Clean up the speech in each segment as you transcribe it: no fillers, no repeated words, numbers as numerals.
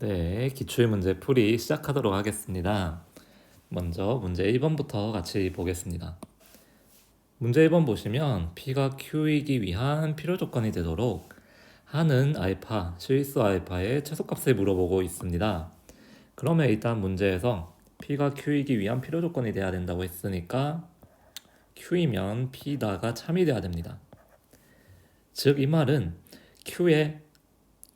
네, 기출문제 풀이 시작하도록 하겠습니다. 먼저 문제 1번부터 같이 보겠습니다. 문제 1번 보시면 P가 Q이기 위한 필요 조건이 되도록 하는 알파, 실수 알파의 최소값을 물어보고 있습니다. 그러면 일단 문제에서 P가 Q이기 위한 필요 조건이 돼야 된다고 했으니까 Q이면 P다가 참이 돼야 됩니다. 즉 이 말은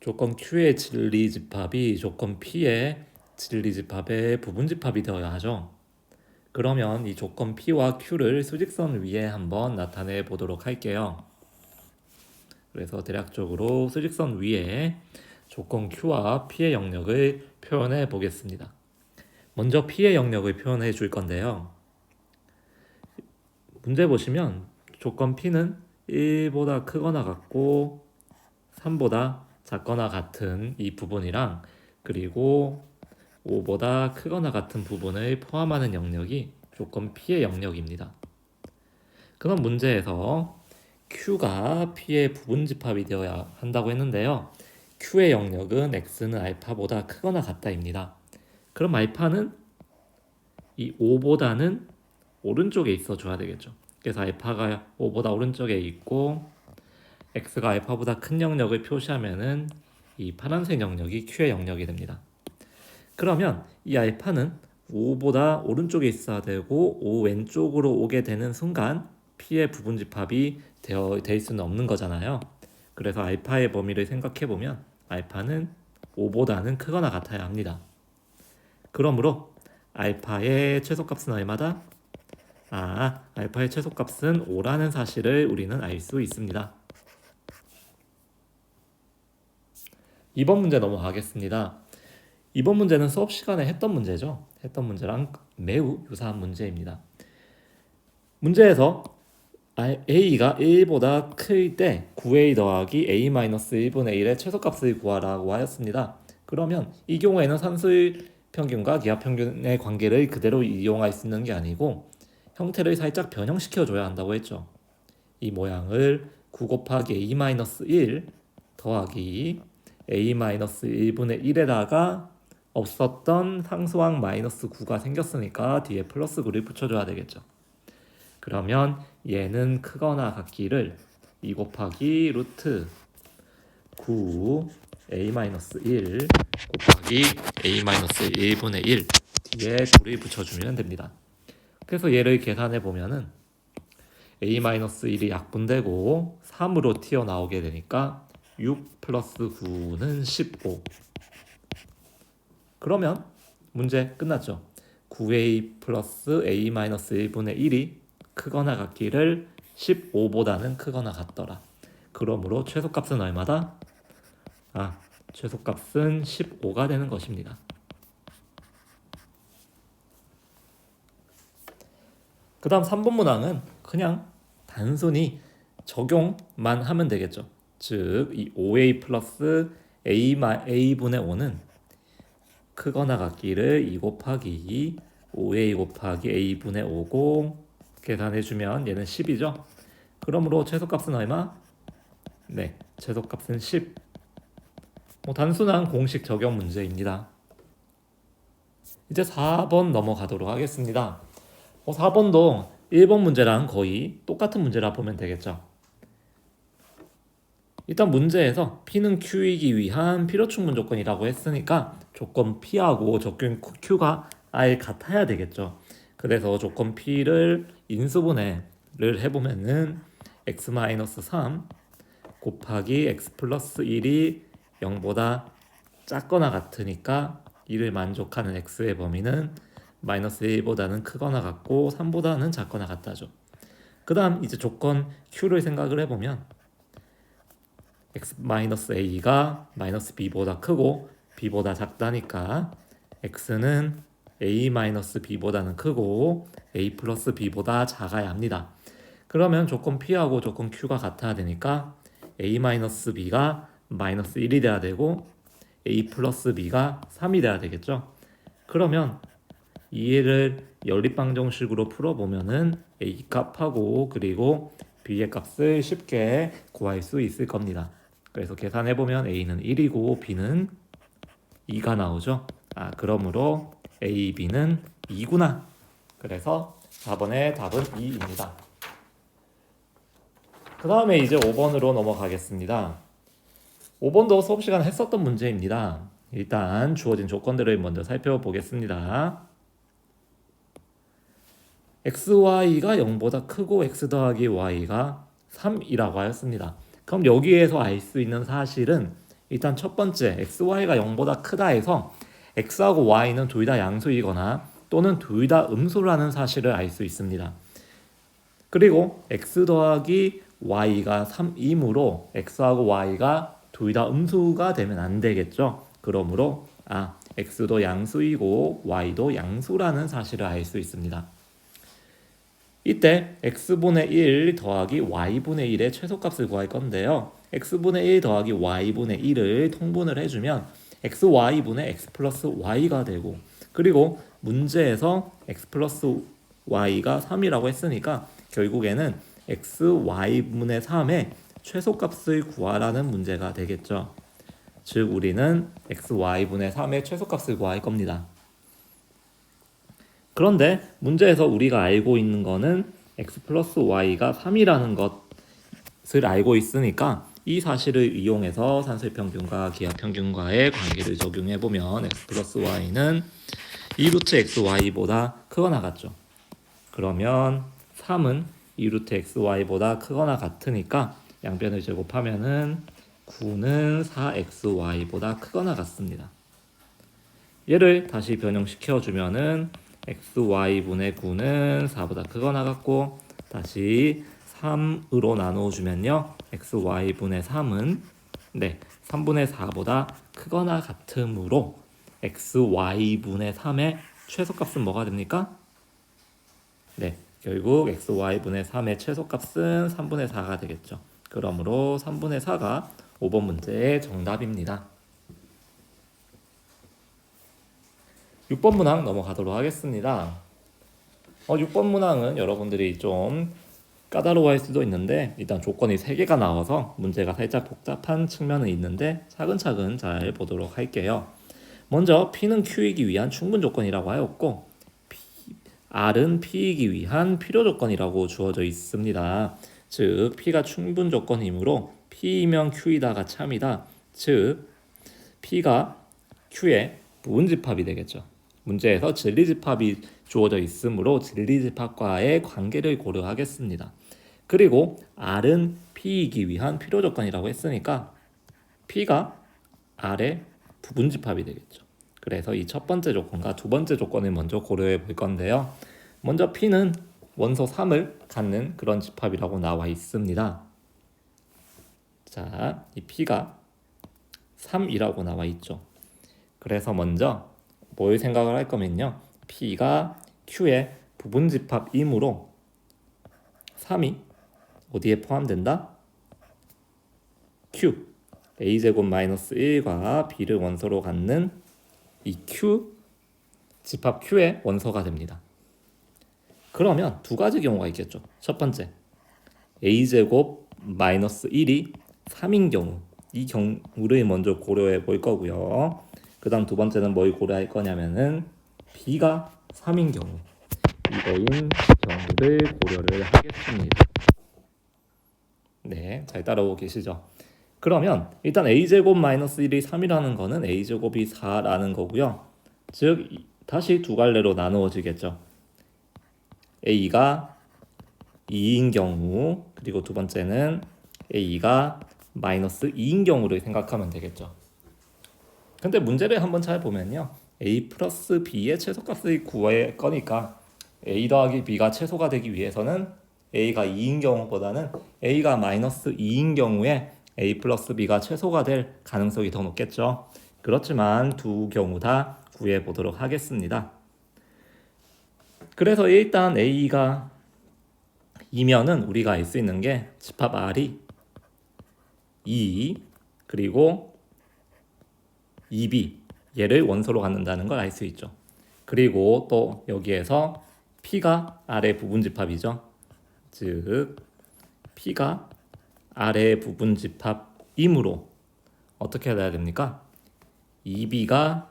조건 Q의 진리집합이 조건 P의 진리집합의 부분집합이 되어야 하죠. 그러면 이 조건 P와 Q를 수직선 위에 한번 나타내 보도록 할게요. 그래서 대략적으로 수직선 위에 조건 Q와 P의 영역을 표현해 보겠습니다. 먼저 P의 영역을 표현해 줄 건데요. 문제 보시면 조건 P는 1보다 크거나 같고 3보다 작거나 같은 이 부분이랑 그리고 5보다 크거나 같은 부분을 포함하는 영역이 조건 P의 영역입니다. 그럼 문제에서 Q가 P의 부분집합이 되어야 한다고 했는데요. Q의 영역은 X는 알파보다 크거나 같다입니다. 그럼 알파는 이 5보다는 오른쪽에 있어 줘야 되겠죠. 그래서 알파가 5보다 오른쪽에 있고 X가 알파보다 큰 영역을 표시하면은 이 파란색 영역이 Q의 영역이 됩니다. 그러면 이 알파는 5보다 오른쪽에 있어야 되고 5 왼쪽으로 오게 되는 순간 P의 부분집합이 될 수는 없는 거잖아요. 그래서 알파의 범위를 생각해 보면 알파는 5보다는 크거나 같아야 합니다. 그러므로 알파의 최소값은 얼마다? 알파의 최소값은 5라는 사실을 우리는 알 수 있습니다. 2번 문제 넘어가겠습니다. 이번 문제는 수업 시간에 했던 문제죠. 했던 문제랑 매우 유사한 문제입니다. 문제에서 a가 1보다 클 때 9a 더하기 a-1분의 1의 최소값을 구하라고 하였습니다. 그러면 이 경우에는 산술 평균과 기하 평균의 관계를 그대로 이용할 수 있는 게 아니고 형태를 살짝 변형시켜 줘야 한다고 했죠. 이 모양을 9 곱하기 a-1 더하기 a-1분의 1에다가 없었던 상수항 마이너스 9가 생겼으니까 뒤에 플러스 9를 붙여줘야 되겠죠. 그러면 얘는 크거나 같기를 2 곱하기 루트 9 a-1 곱하기 a-1분의 1 뒤에 9를 붙여주면 됩니다. 그래서 얘를 계산해 보면은 a-1이 약분되고 3으로 튀어나오게 되니까 6 플러스 9는 15. 그러면 문제 끝났죠. 9a 플러스 a-1분의 1이 크거나 같기를 15보다는 크거나 같더라. 그러므로 최소값은 얼마다? 최소값은 15가 되는 것입니다. 그 다음 3번 문항은 그냥 단순히 적용만 하면 되겠죠. 즉, 이 5a 플러스 a분의 5는 크거나 같기를 2 곱하기 5a 곱하기 a분의 5고 계산해주면 얘는 10이죠. 그러므로 최소값은 얼마? 네, 최소값은 10. 단순한 공식 적용 문제입니다. 이제 4번 넘어가도록 하겠습니다. 4번도 1번 문제랑 거의 똑같은 문제라 보면 되겠죠. 일단 문제에서 P는 Q이기 위한 필요충분 조건이라고 했으니까 조건 P하고 조건 Q가 아예 같아야 되겠죠. 그래서 조건 P를 인수분해를 해보면은 x-3 곱하기 x 플러스 1이 0보다 작거나 같으니까 이를 만족하는 x의 범위는 마이너스 1보다는 크거나 같고 3보다는 작거나 같다죠. 그 다음 이제 조건 Q를 생각을 해보면 x-a가 마이너스 b보다 크고 b보다 작다니까 x는 a-b보다는 크고 a 플러스 b보다 작아야 합니다. 그러면 조건 P하고 조건 Q가 같아야 되니까 a-b가 마이너스 1이 돼야 되고 a 플러스 b가 3이 돼야 되겠죠. 그러면 이해를 연립방정식으로 풀어보면은 a 값하고 그리고 b의 값을 쉽게 구할 수 있을 겁니다. 그래서 계산해보면 a는 1이고 b는 2가 나오죠. 그러므로 A, B는 2구나. 그래서 4번의 답은 2입니다. 그 다음에 이제 5번으로 넘어가겠습니다. 5번도 수업 시간에 했었던 문제입니다. 일단 주어진 조건들을 먼저 살펴보겠습니다. xy가 0보다 크고 x 더하기 y가 3이라고 하였습니다. 그럼 여기에서 알 수 있는 사실은 일단 첫 번째 xy가 0보다 크다 해서 x하고 y는 둘 다 양수이거나 또는 둘 다 음수라는 사실을 알 수 있습니다. 그리고 x 더하기 y가 3이므로 x하고 y가 둘 다 음수가 되면 안 되겠죠. 그러므로 x도 양수이고 y도 양수라는 사실을 알 수 있습니다. 이때 x분의 1 더하기 y분의 1의 최소값을 구할 건데요. x분의 1 더하기 y분의 1을 통분을 해주면 xy분의 x 플러스 y가 되고, 그리고 문제에서 x 플러스 y가 3이라고 했으니까 결국에는 xy분의 3의 최소값을 구하라는 문제가 되겠죠. 즉 우리는 xy분의 3의 최소값을 구할 겁니다. 그런데 문제에서 우리가 알고 있는 거는 x 플러스 y가 3이라는 것을 알고 있으니까 이 사실을 이용해서 산술평균과 기하평균과의 관계를 적용해보면 x 플러스 y는 2루트 xy보다 크거나 같죠. 그러면 3은 2루트 xy보다 크거나 같으니까 양변을 제곱하면은 9는 4xy보다 크거나 같습니다. 얘를 다시 변형시켜주면은 xy분의 9는 4보다 크거나 같고, 다시 3으로 나눠주면요 xy분의 3은 3분의 4보다 크거나 같으므로 xy분의 3의 최소값은 뭐가 됩니까? 결국 xy분의 3의 최소값은 3분의 4가 되겠죠. 그러므로 3분의 4가 5번 문제의 정답입니다. 6번 문항 넘어가도록 하겠습니다. 6번 문항은 여러분들이 좀 까다로워할 수도 있는데 일단 조건이 3개가 나와서 문제가 살짝 복잡한 측면은 있는데 차근차근 잘 보도록 할게요. 먼저 P는 Q이기 위한 충분 조건이라고 하였고 R은 P이기 위한 필요 조건이라고 주어져 있습니다. 즉 P가 충분 조건이므로 P이면 Q이다가 참이다. 즉 P가 Q의 부분집합이 되겠죠. 문제에서 진리집합이 주어져 있으므로 진리집합과의 관계를 고려하겠습니다. 그리고 R은 P이기 위한 필요 조건이라고 했으니까 P가 R의 부분집합이 되겠죠. 그래서 이 첫 번째 조건과 두 번째 조건을 먼저 고려해 볼 건데요. 먼저 P는 원소 3을 갖는 그런 집합이라고 나와 있습니다. 자, 이 P가 3이라고 나와 있죠. 그래서 먼저 뭘 생각을 할 거면요. P가 Q의 부분집합이므로 3이 어디에 포함된다? Q a제곱 마이너스 1과 b를 원소로 갖는 이 Q 집합 Q의 원소가 됩니다. 그러면 두 가지 경우가 있겠죠. 첫 번째 a제곱 마이너스 1이 3인 경우, 이 경우를 먼저 고려해 볼 거고요. 그 다음 두 번째는 뭘 고려할 거냐면은 b가 3인 경우, 이거인 경우를 고려를 하겠습니다. 잘 따라오고 계시죠? 그러면 일단 a제곱 마이너스 1이 3이라는 거는 a제곱이 4라는 거고요. 즉 다시 두 갈래로 나누어지겠죠. a가 2인 경우, 그리고 두 번째는 a가 마이너스 2인 경우를 생각하면 되겠죠. 근데 문제를 한번 잘 보면요, a 플러스 b의 최소값을 구할 거니까 a 더하기 b가 최소가 되기 위해서는 a가 2인 경우보다는 a가 마이너스 2인 경우에 a 플러스 b가 최소가 될 가능성이 더 높겠죠. 그렇지만 두 경우 다 구해 보도록 하겠습니다. 그래서 일단 a가 2면은 우리가 알 수 있는 게 집합 r이 2 그리고 2b 얘를 원소로 갖는다는 걸 알 수 있죠. 그리고 또 여기에서 p가 r의 부분집합이죠. 즉 p가 r의 부분집합이므로 어떻게 해야 됩니까? 2b가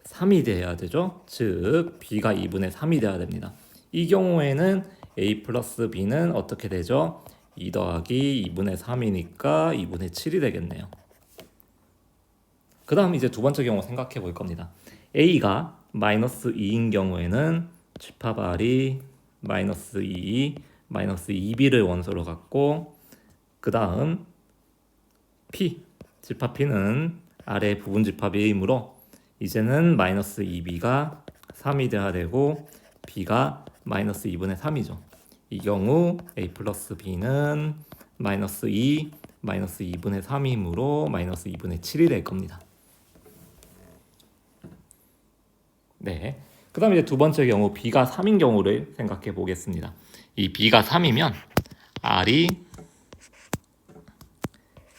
3이 돼야 되죠. 즉 b가 2분의 3이 돼야 됩니다. 이 경우에는 a 플러스 b는 어떻게 되죠? 2 더하기 2분의 3이니까 2분의 7이 되겠네요. 그 다음 이제 두 번째 경우 생각해 볼 겁니다. a가 마이너스 2인 경우에는 집합 r이 마이너스 2, 마이너스 2b를 원소로 갖고 그 다음 p, 집합 p는 r의 부분 집합이므로 이제는 마이너스 2b가 3이 돼야 되고 b가 마이너스 2분의 3이죠. 이 경우 a 플러스 b는 마이너스 2, 마이너스 2분의 3이므로 마이너스 2분의 7이 될 겁니다. 네. 그 다음에 이제 두 번째 경우 b가 3인 경우를 생각해 보겠습니다. 이 b가 3이면 r이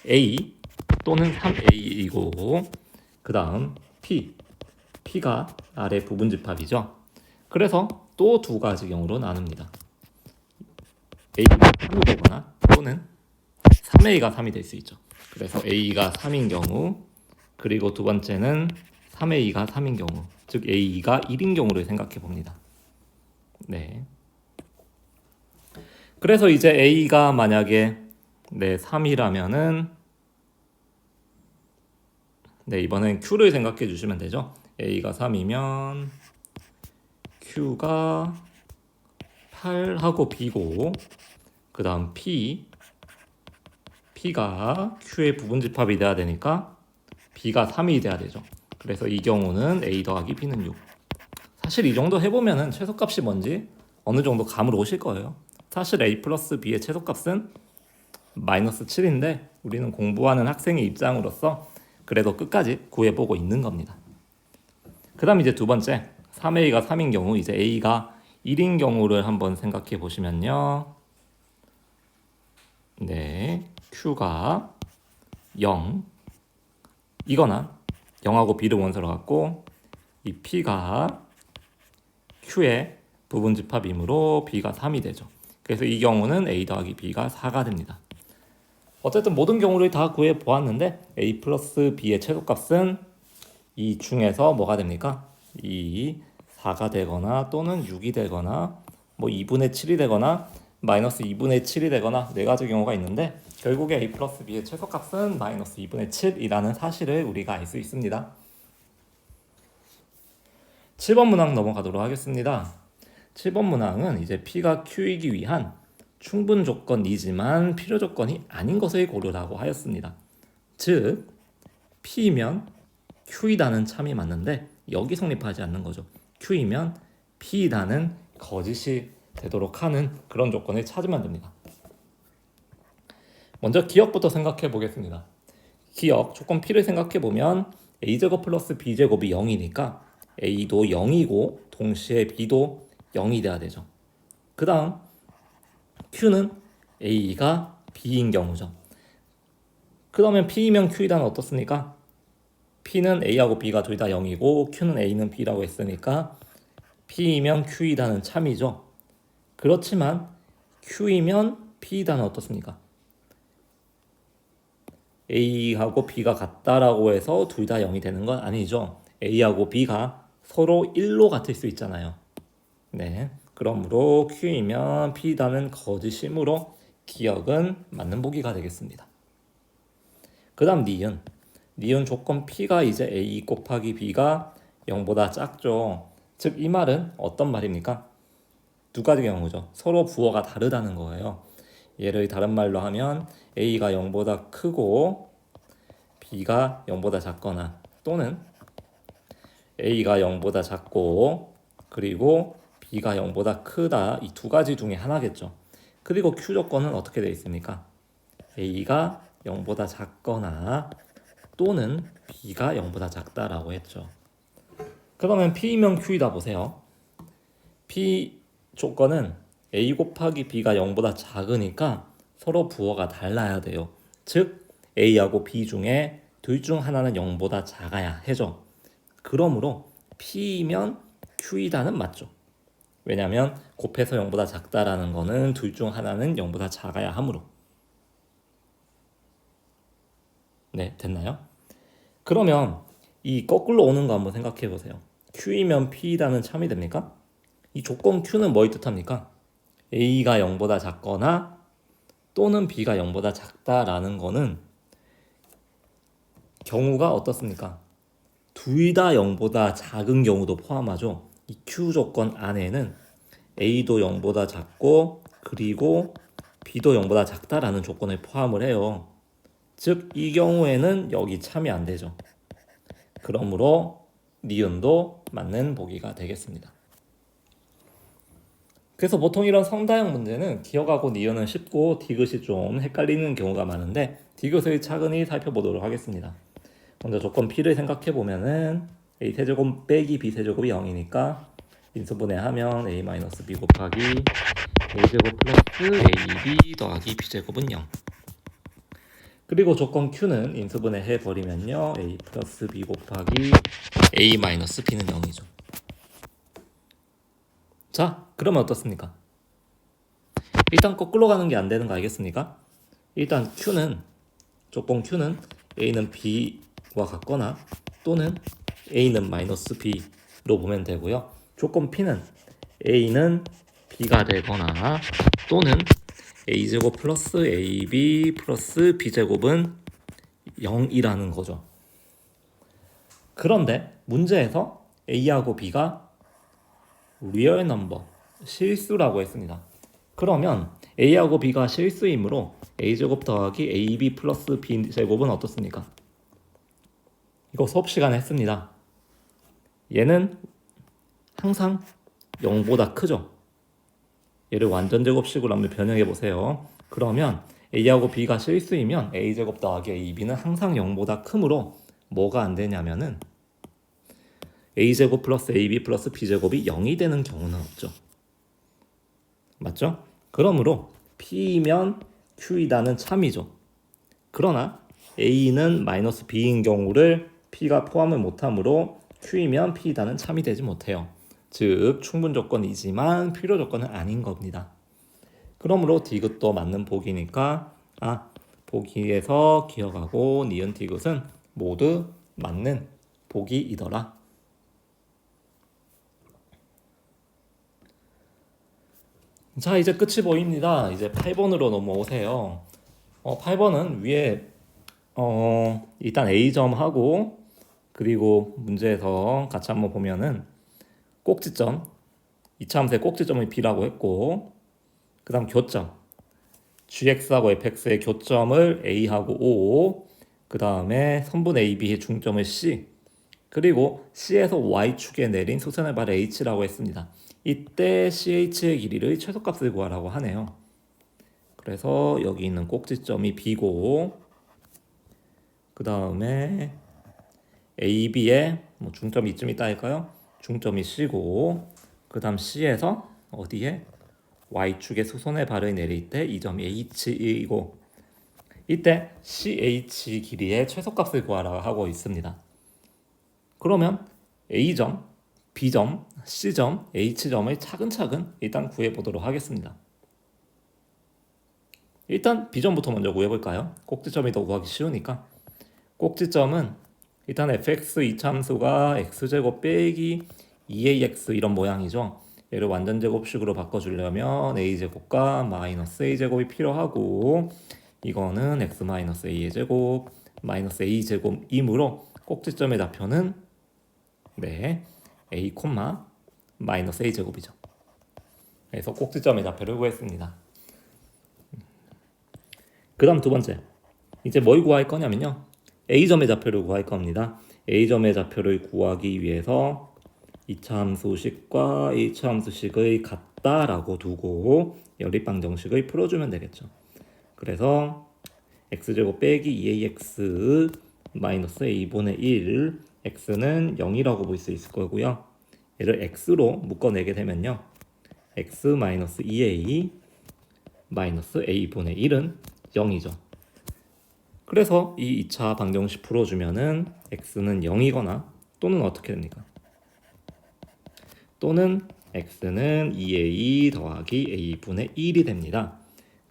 a 또는 3a이고 그 다음 p가 r의 부분 집합이죠. 그래서 또 두 가지 경우로 나눕니다. a가 3이 되거나 또는 3a가 3이 될 수 있죠. 그래서 a가 3인 경우 그리고 두 번째는 3a가 3인 경우 즉 a가 1인 경우를 생각해 봅니다. 네. 그래서 이제 a가 만약에 3이라면은 이번엔 q를 생각해 주시면 되죠. a가 3이면 q가 8하고 b고 그 다음 p가 q의 부분 집합이 돼야 되니까 b가 3이 돼야 되죠. 그래서 이 경우는 a 더하기 b는 6. 사실 이 정도 해보면은 최소값이 뭔지 어느 정도 감으로 오실 거예요. 사실 a 플러스 b의 최소값은 마이너스 7인데 우리는 공부하는 학생의 입장으로서 그래도 끝까지 구해보고 있는 겁니다. 그 다음 이제 두 번째 3a가 3인 경우 이제 a가 1인 경우를 한번 생각해 보시면요. q가 0 이거나 0하고 b를 원소로 갖고 이 p가 q의 부분 집합이므로 b가 3이 되죠. 그래서 이 경우는 a 더하기 b가 4가 됩니다. 어쨌든 모든 경우를 다 구해 보았는데 a 플러스 b의 최소값은 이 중에서 뭐가 됩니까? 이 4가 되거나 또는 6이 되거나 뭐 2분의 7이 되거나 마이너스 2분의 7이 되거나 네 가지 경우가 있는데 결국에 a 플러스 b의 최소값은 마이너스 2분의 7이라는 사실을 우리가 알 수 있습니다. 7번 문항 넘어가도록 하겠습니다. 7번 문항은 이제 p가 q이기 위한 충분 조건이지만 필요 조건이 아닌 것을 고르라고 하였습니다. 즉 p면 q이다는 참이 맞는데 여기 성립하지 않는 거죠. q이면 p이다는 거짓이 되도록 하는 그런 조건을 찾으면 됩니다. 먼저 기억부터 생각해 보겠습니다. 기억 조건 p를 생각해 보면 a제곱 플러스 b제곱이 0이니까 a도 0이고 동시에 b도 0이 돼야 되죠. 그 다음 q는 a가 b인 경우죠. 그러면 p이면 q이다는 어떻습니까? p는 a하고 b가 둘 다 0이고 q는 a는 b라고 했으니까 p이면 q이다는 참이죠. 그렇지만 q이면 p이다는 어떻습니까? a하고 b가 같다라고 해서 둘 다 0이 되는 건 아니죠. a하고 b가 서로 1로 같을 수 있잖아요. 그러므로 q이면 p다는 거짓이므로 기억은 맞는 보기가 되겠습니다. 그 다음 니은 조건 p가 이제 a 곱하기 b가 0보다 작죠. 즉 이 말은 어떤 말입니까? 두 가지 경우죠. 서로 부호가 다르다는 거예요. 얘를 다른 말로 하면 a가 0보다 크고 b가 0보다 작거나 또는 a가 0보다 작고 그리고 b가 0보다 크다 이 두 가지 중에 하나겠죠. 그리고 q 조건은 어떻게 되어 있습니까? a가 0보다 작거나 또는 b가 0보다 작다라고 했죠. 그러면 p면 q이다 보세요. p 조건은 a 곱하기 b가 0보다 작으니까 서로 부호가 달라야 돼요. 즉 a하고 b 중에 둘 중 하나는 0보다 작아야 해죠. 그러므로 p면 q이다는 맞죠. 왜냐하면 곱해서 0보다 작다라는 거는 둘 중 하나는 0보다 작아야 하므로. 됐나요? 그러면 이 거꾸로 오는 거 한번 생각해 보세요. Q이면 P이라는 참이 됩니까? 이 조건 Q는 뭐의 뜻합니까? A가 0보다 작거나 또는 B가 0보다 작다라는 거는 경우가 어떻습니까? 둘 다 0보다 작은 경우도 포함하죠. 이 Q 조건 안에는 A도 0보다 작고 그리고 B도 0보다 작다라는 조건을 포함을 해요. 즉 이 경우에는 여기 참이 안 되죠. 그러므로 니은도 맞는 보기가 되겠습니다. 그래서 보통 이런 성다형 문제는 기억하고 니은은 쉽고 디귿이 좀 헷갈리는 경우가 많은데 디귿을 차근히 살펴보도록 하겠습니다. 먼저 조건 P를 생각해 보면은 A 세제곱 빼기 B 세제곱이 0이니까 인수분해하면 A-B 곱하기 A제곱 플러스 AB 더하기 B제곱은 0. 그리고 조건 Q는 인수분해 해버리면요 A 플러스 B 곱하기 A-B는 0이죠. 자, 그러면 어떻습니까? 일단 거꾸로 가는 게 안 되는 거 알겠습니까? 일단 조건 Q는 A는 B와 같거나 또는 A는 마이너스 B로 보면 되고요. 조건 P는 A는 B가 되거나 또는 A제곱 플러스 AB 플러스 B제곱은 0이라는 거죠. 그런데 문제에서 A하고 B가 리얼 넘버, 실수라고 했습니다. 그러면 A하고 B가 실수이므로 A제곱 더하기 AB 플러스 B제곱은 어떻습니까? 이거 수업 시간에 했습니다. 얘는 항상 0보다 크죠. 얘를 완전제곱식으로 한번 변형해 보세요. 그러면 A하고 B가 실수이면 A제곱 더하기 AB는 항상 0보다 크므로 뭐가 안 되냐면은 A제곱 플러스 AB 플러스 B제곱이 0이 되는 경우는 없죠. 맞죠? 그러므로 P이면 Q이다는 참이죠. 그러나 A는 마이너스 B인 경우를 P가 포함을 못하므로 Q이면 P이다는 참이 되지 못해요. 즉 충분 조건이지만 필요 조건은 아닌 겁니다. 그러므로 디귿도 맞는 보기니까 보기에서 기억하고 니은 디귿은 모두 맞는 보기이더라. 자, 이제 끝이 보입니다. 이제 8번으로 넘어오세요. 8번은 위에 일단 A점 하고 그리고 문제에서 같이 한번 보면은 꼭지점, 이차함수의 꼭지점을 B라고 했고 그 다음 교점, GX하고 FX의 교점을 A하고 O, 그 다음에 선분 AB의 중점을 C, 그리고 C에서 Y축에 내린 수선의 발 H라고 했습니다. 이때 CH의 길이를 최소값을 구하라고 하네요. 그래서 여기 있는 꼭지점이 B고 그 다음에 AB의 중점이 이쯤 있다 할까요? 중점이 C고 그 다음 C에서 어디에? Y축에 수선의 발을 내릴 때 이 점이 H이고 이때 CH 길이의 최소값을 구하라고 하고 있습니다. 그러면 A점, B점, C점, H점을 차근차근 일단 구해보도록 하겠습니다. 일단 B점부터 먼저 구해볼까요? 꼭지점이 더 구하기 쉬우니까. 꼭지점은 일단 fx 이차함수가 x제곱 빼기 2ax 이런 모양이죠. 얘를 완전제곱식으로 바꿔주려면 a제곱과 마이너스 a제곱이 필요하고 이거는 x 마이너스 a의 제곱 마이너스 a제곱이므로 꼭지점의 좌표는 a, 마이너스 a제곱이죠. 그래서 꼭지점의 좌표를 구했습니다. 그 다음 두 번째, 이제 뭘 구할 거냐면요, A점의 좌표를 구할 겁니다. A점의 좌표를 구하기 위해서 2차 함수식과 1차 함수식을 같다라고 두고 연립 방정식을 풀어주면 되겠죠. 그래서 x제곱 빼기 2ax 마이너스 a분의 1, x는 0이라고 볼 수 있을 거고요. 얘를 x로 묶어내게 되면요, x 마이너스 2a 마이너스 a분의 1은 0이죠. 그래서 이 2차 방정식 풀어주면은 x는 0이거나 또는 어떻게 됩니까? 또는 x는 2a 더하기 a분의 1이 됩니다.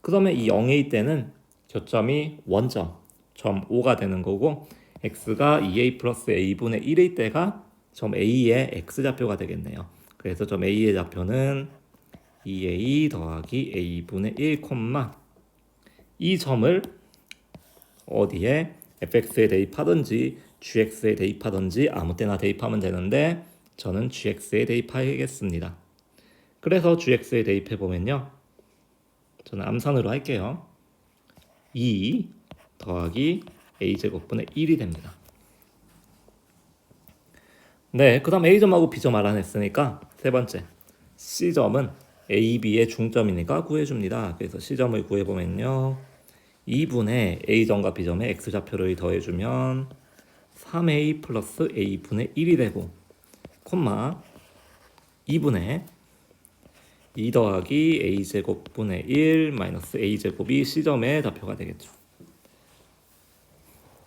그러면 이 0일 때는 교점이 원점, 점 O가 되는 거고 x가 2a 플러스 a분의 1일 때가 점 A의 x좌표가 되겠네요. 그래서 점 A의 좌표는 2a 더하기 a분의 1, 이 점을 어디에 fx에 대입하든지 gx에 대입하든지 아무 때나 대입하면 되는데 저는 gx에 대입하겠습니다. 그래서 gx에 대입해보면요. 저는 암산으로 할게요. 2 더하기 a제곱분의 1이 됩니다. 네, 그 다음 A점하고 B점 알아냈으니까 세 번째 C점은 A, B의 중점이니까 구해줍니다. 그래서 C점을 구해보면요. 2분의 A점과 B점의 X좌표를 더해주면 3A 플러스 A분의 1이 되고 2분의 2 더하기 A제곱분의 1 마이너스 A제곱이 C점의 좌표가 되겠죠.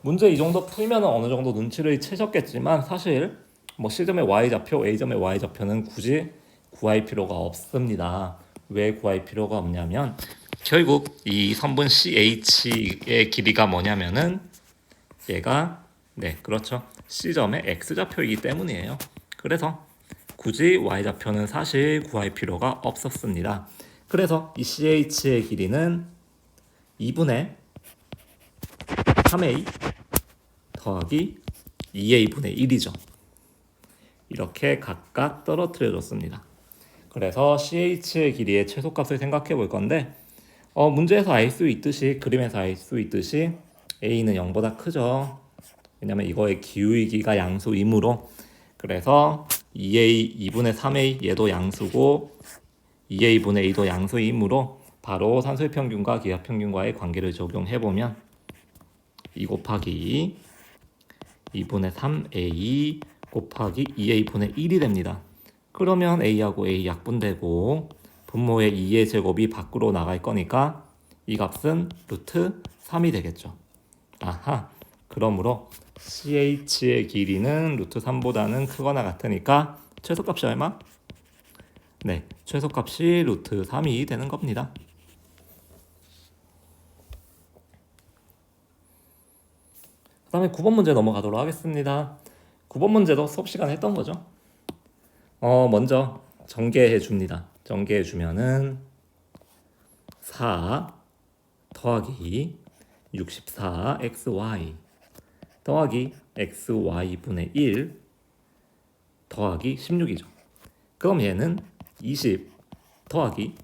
문제 이 정도 풀면 어느 정도 눈치를 채셨겠지만 사실 뭐 C점의 Y좌표, A점의 Y좌표는 굳이 구할 필요가 없습니다. 왜 구할 필요가 없냐면 결국 이 선분 CH의 길이가 뭐냐면은 얘가 그렇죠. C점의 X좌표이기 때문이에요. 그래서 굳이 Y좌표는 사실 구할 필요가 없었습니다. 그래서 이 CH의 길이는 2분의 3A 더하기 2A분의 1이죠. 이렇게 각각 떨어뜨려 줬습니다. 그래서 CH의 길이의 최소값을 생각해 볼 건데 문제에서 알 수 있듯이 그림에서 알 수 있듯이 A는 0보다 크죠. 왜냐면 이거의 기울기가 양수이므로. 그래서 2분의 3A 얘도 양수고 2A분의 A도 양수이므로 바로 산술평균과 기하평균과의 관계를 적용해보면 2 곱하기 2분의 3A 곱하기 2A분의 1이 됩니다. 그러면 A하고 A 약분되고 분모의 2의 제곱이 밖으로 나갈 거니까 이 값은 루트 3이 되겠죠. 아하, 그러므로 CH의 길이는 루트 3보다는 크거나 같으니까 최소값이 얼마? 네, 최소값이 루트 3이 되는 겁니다. 그 다음에 9번 문제 넘어가도록 하겠습니다. 9번 문제도 수업 시간에 했던 거죠. 먼저 전개해 줍니다. 전개해 주면은 4 더하기 64xy 더하기 xy분의 1 더하기 16이죠. 그럼 얘는 20 더하기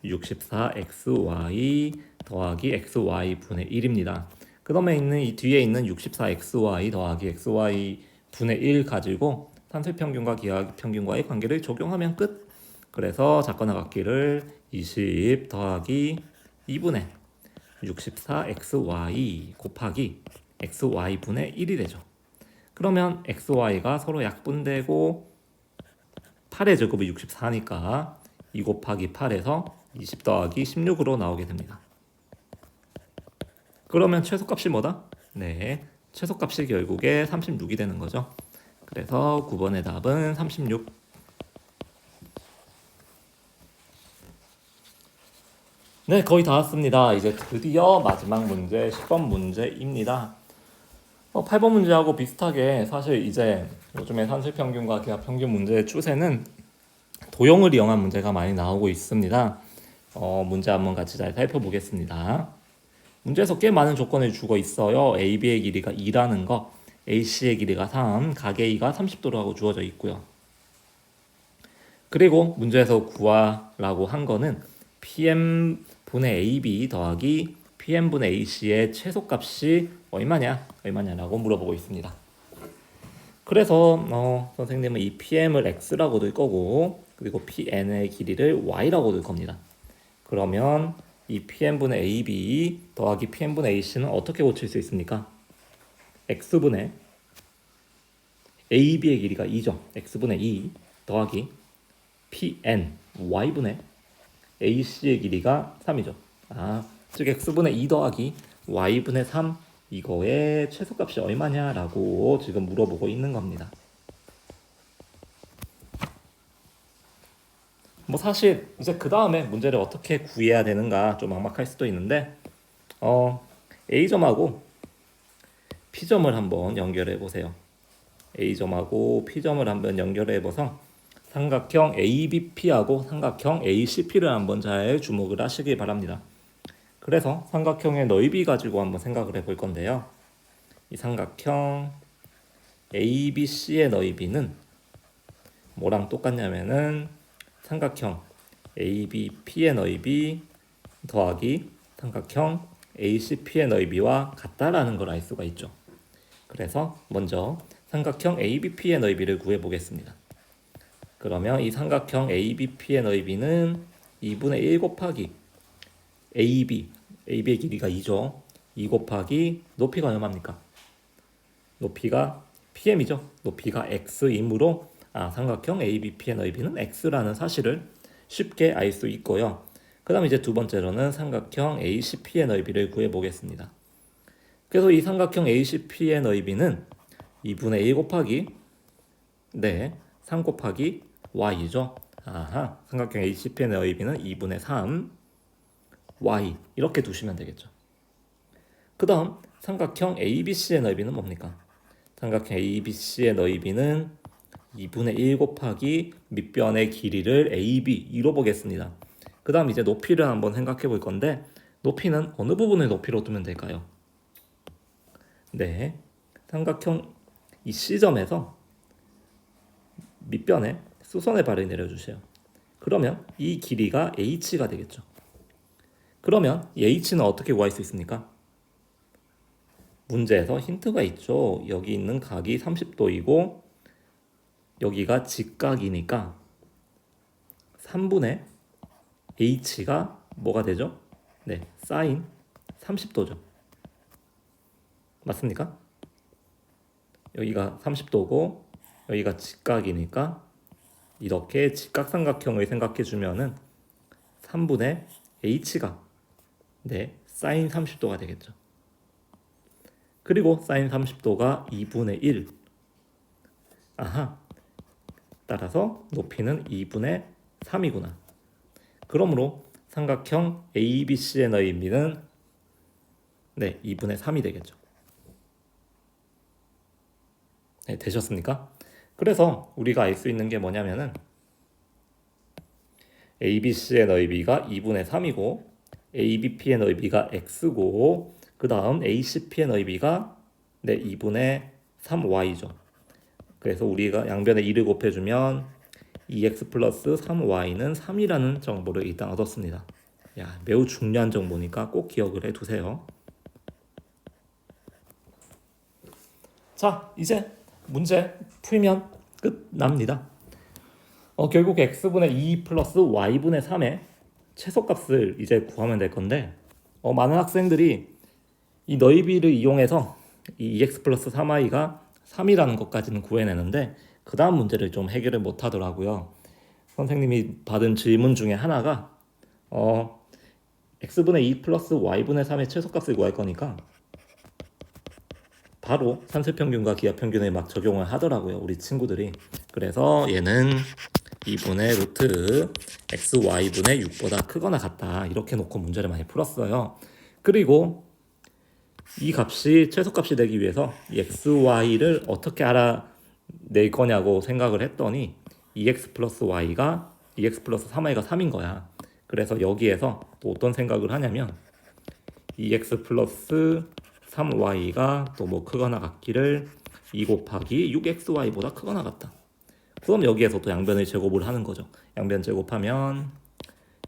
64xy 더하기 xy분의 1입니다. 그 다음에 이 뒤에 있는 64xy 더하기 xy분의 1 가지고 산술평균과 기하평균과의 관계를 적용하면 끝. 그래서 작거나 같기를 20 더하기 2분의 64xy 곱하기 xy분의 1이 되죠. 그러면 xy가 서로 약분되고 8의 제곱이 64니까 2 곱하기 8에서 20 더하기 16으로 나오게 됩니다. 그러면 최소값이 뭐다? 네, 최소값이 결국에 36이 되는 거죠. 그래서 9번의 답은 36. 네, 거의 다 왔습니다. 이제 드디어 마지막 문제 10번 문제입니다. 8번 문제하고 비슷하게 사실 이제 요즘에 산술평균과 기하평균 문제의 추세는 도형을 이용한 문제가 많이 나오고 있습니다. 문제 한번 같이 잘 살펴보겠습니다. 문제에서 꽤 많은 조건을 주고 있어요. AB의 길이가 2라는 거, AC의 길이가 3, 각 A가 30도라고 주어져 있고요. 그리고 문제에서 구하라고 한 거는 PM분의 AB 더하기 PM분의 AC의 최소값이 얼마냐라고 물어보고 있습니다. 그래서 선생님은 이 PM을 X라고 들 거고 그리고 PN의 길이를 Y라고 들 겁니다. 그러면 이 PM분의 AB 더하기 PM분의 AC는 어떻게 고칠 수 있습니까? X분의 AB의 길이가 2죠. X분의 2 더하기 PN Y분의 AC의 길이가 3이죠. 즉 X분의 2 더하기 Y분의 3 이거의 최소값이 얼마냐라고 지금 물어보고 있는 겁니다. 뭐 사실 이제 그 다음에 문제를 어떻게 구해야 되는가 좀 막막할 수도 있는데 A점하고 P점을 한번 연결해 보세요. A점하고 P점을 한번 연결해 봐서 삼각형 ABP하고 삼각형 ACP를 한번 잘 주목을 하시기 바랍니다. 그래서 삼각형의 넓이 가지고 한번 생각을 해볼 건데요. 이 삼각형 ABC의 넓이는 뭐랑 똑같냐면은 삼각형 ABP의 넓이 더하기 삼각형 ACP의 넓이와 같다라는 걸 알 수가 있죠. 그래서 먼저 삼각형 ABP의 넓이를 구해 보겠습니다. 그러면 이 삼각형 ABP의 넓이는 2분의 1 곱하기 AB의 길이가 2죠. 2 곱하기 높이가 얼마입니까? 높이가 PM이죠. 높이가 X이므로 삼각형 ABP의 넓이는 X라는 사실을 쉽게 알 수 있고요. 그 다음 이제 두 번째로는 삼각형 ACP의 넓이를 구해 보겠습니다. 그래서 이 삼각형 ACP의 넓이는 2분의 1 곱하기 3 곱하기 y죠. 삼각형 ACP의 넓이는 2분의 3 y 이렇게 두시면 되겠죠. 그 다음 삼각형 ABC의 넓이는 뭡니까? 삼각형 ABC의 넓이는 2분의 1 곱하기 밑변의 길이를 AB 2로 보겠습니다. 그 다음 이제 높이를 한번 생각해 볼 건데 높이는 어느 부분을 높이로 두면 될까요? 삼각형 이 C점에서 밑변에 수선의 발을 내려주세요. 그러면 이 길이가 H가 되겠죠. 그러면 이 H는 어떻게 구할 수 있습니까? 문제에서 힌트가 있죠. 여기 있는 각이 30도이고 여기가 직각이니까 3분의 H가 뭐가 되죠? 사인 30도죠. 맞습니까? 여기가 30도고 여기가 직각이니까 이렇게 직각삼각형을 생각해 주면은 3분의 H가 사인 30도가 되겠죠. 그리고 사인 30도가 2분의 1. 따라서 높이는 2분의 3이구나. 그러므로 삼각형 ABC의 넓이는 2분의 3이 되겠죠. 되셨습니까? 그래서 우리가 알 수 있는 게 뭐냐면은 ABC의 넓이가 2분의 3이고 ABP의 넓이가 X고 그 다음 ACP의 넓이가 2분의 3Y죠. 그래서 우리가 양변에 2를 곱해주면 2X 플러스 3Y는 3이라는 정보를 일단 얻었습니다. 매우 중요한 정보니까 꼭 기억을 해두세요. 자, 이제 문제 풀면 끝납니다. 결국 x분의 2 플러스 y분의 3의 최소값을 이제 구하면 될 건데 많은 학생들이 이 넓이를 이용해서 이 2x 플러스 3y가 3이라는 것까지는 구해내는데 그 다음 문제를 좀 해결을 못 하더라고요. 선생님이 받은 질문 중에 하나가 x분의 2 플러스 y분의 3의 최소값을 구할 거니까 바로 산술평균과 기하평균을 막 적용을 하더라고요. 우리 친구들이. 그래서 얘는 2분의 루트 xy분의 6보다 크거나 같다. 이렇게 놓고 문제를 많이 풀었어요. 그리고 이 값이 최소값이 되기 위해서 이 xy를 어떻게 알아낼 거냐고 생각을 했더니 2x 플러스 3y가 3인 거야. 그래서 여기에서 또 어떤 생각을 하냐면 2x 플러스 3y가 또 뭐 크거나 같기를 2 곱하기 6xy보다 크거나 같다. 그럼 여기에서 또 양변을 제곱을 하는 거죠. 양변 제곱하면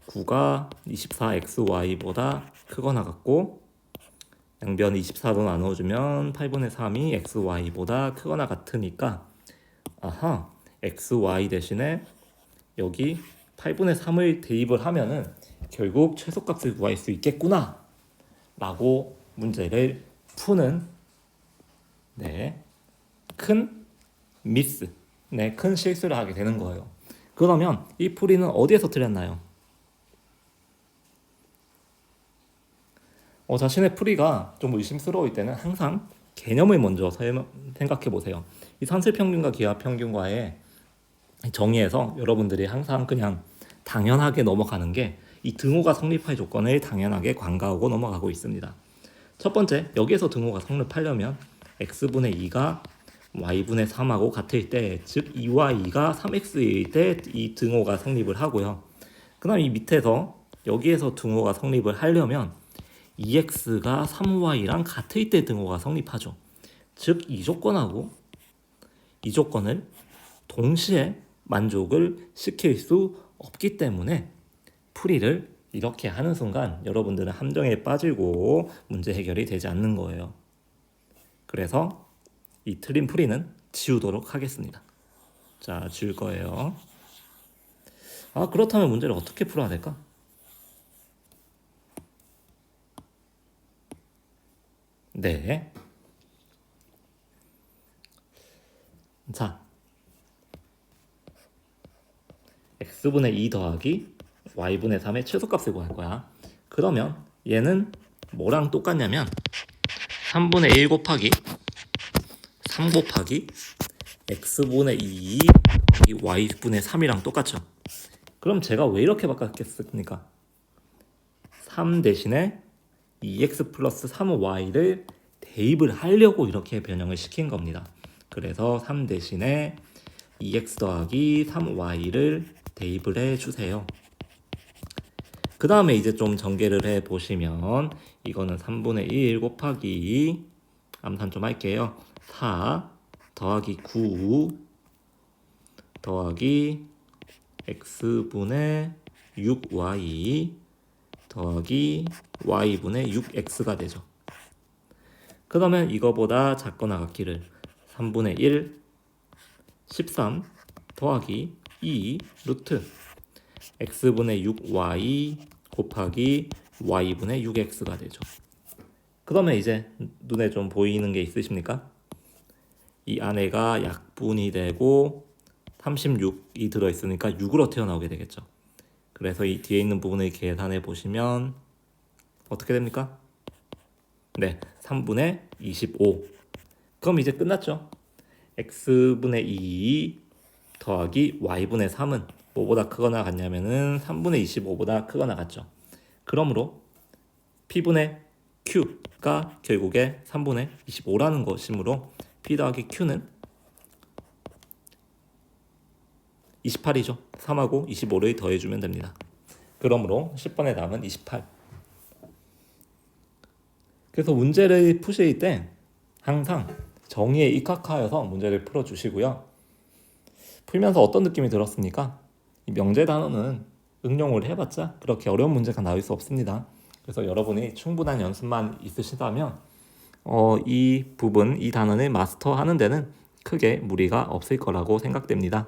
9가 24xy보다 크거나 같고 양변 24로 나눠주면 8분의 3이 xy보다 크거나 같으니까 xy 대신에 여기 8분의 3을 대입을 하면은 결국 최소값을 구할 수 있겠구나 라고 문제를 푸는 큰 미스, 큰 실수를 하게 되는 거예요. 그러면 이 풀이는 어디에서 틀렸나요? 자신의 풀이가 좀 의심스러울 때는 항상 개념을 먼저 생각해 보세요. 이 산술평균과 기하평균과의 정의에서 여러분들이 항상 그냥 당연하게 넘어가는 게 이 등호가 성립할 조건을 당연하게 관가하고 넘어가고 있습니다. 첫 번째, 여기에서 등호가 성립하려면 x분의 2가 y분의 3하고 같을 때, 즉 2y가 3x일 때 이 등호가 성립을 하고요. 그 다음 이 밑에서 여기에서 등호가 성립을 하려면 2x가 3y랑 같을 때 등호가 성립하죠. 즉 이 조건하고 이 조건을 동시에 만족을 시킬 수 없기 때문에 풀이를 이렇게 하는 순간 여러분들은 함정에 빠지고 문제 해결이 되지 않는 거예요. 그래서 이 틀린 풀이는 지우도록 하겠습니다. 자, 지울 거예요. 그렇다면 문제를 어떻게 풀어야 될까? 네. 자, x분의 2 더하기 y분의 3의 최소값을 구할 거야. 그러면 얘는 뭐랑 똑같냐면 3분의 1 곱하기 3 곱하기 x분의 2 더하기 y분의 3이랑 똑같죠. 그럼 제가 왜 이렇게 바꿨겠습니까? 3 대신에 2x 플러스 3y를 대입을 하려고 이렇게 변형을 시킨 겁니다. 그래서 3 대신에 2x 더하기 3y를 대입을 해주세요. 그 다음에 이제 좀 전개를 해보시면 이거는 3분의 1 곱하기 암산 좀 할게요. 4 더하기 9 더하기 x분의 6y 더하기 y분의 6x가 되죠. 그러면 이거보다 작거나 같기를 3분의 1 13 더하기 2 루트 x분의 6y 곱하기 y분의 6x가 되죠. 그러면 이제 눈에 좀 보이는 게 있으십니까? 이 안에가 약분이 되고 36이 들어있으니까 6으로 튀어나오게 되겠죠. 그래서 이 뒤에 있는 부분을 계산해 보시면 어떻게 됩니까? 네, 3분의 25. 그럼 이제 끝났죠. x분의 2 더하기 y분의 3은 뭐보다 크거나 같냐면은 3분의 25보다 크거나 같죠. 그러므로 p분의 q가 결국에 3분의 25라는 것이므로 p 더하기 q는 28이죠. 3하고 25를 더해주면 됩니다. 그러므로 10번의 답은 28. 그래서 문제를 푸실 때 항상 정의에 입각하여서 문제를 풀어주시고요. 풀면서 어떤 느낌이 들었습니까? 이 명제 단어는 응용을 해봤자 그렇게 어려운 문제가 나올 수 없습니다. 그래서 여러분이 충분한 연습만 있으시다면 이 부분, 이 단어를 마스터하는 데는 크게 무리가 없을 거라고 생각됩니다.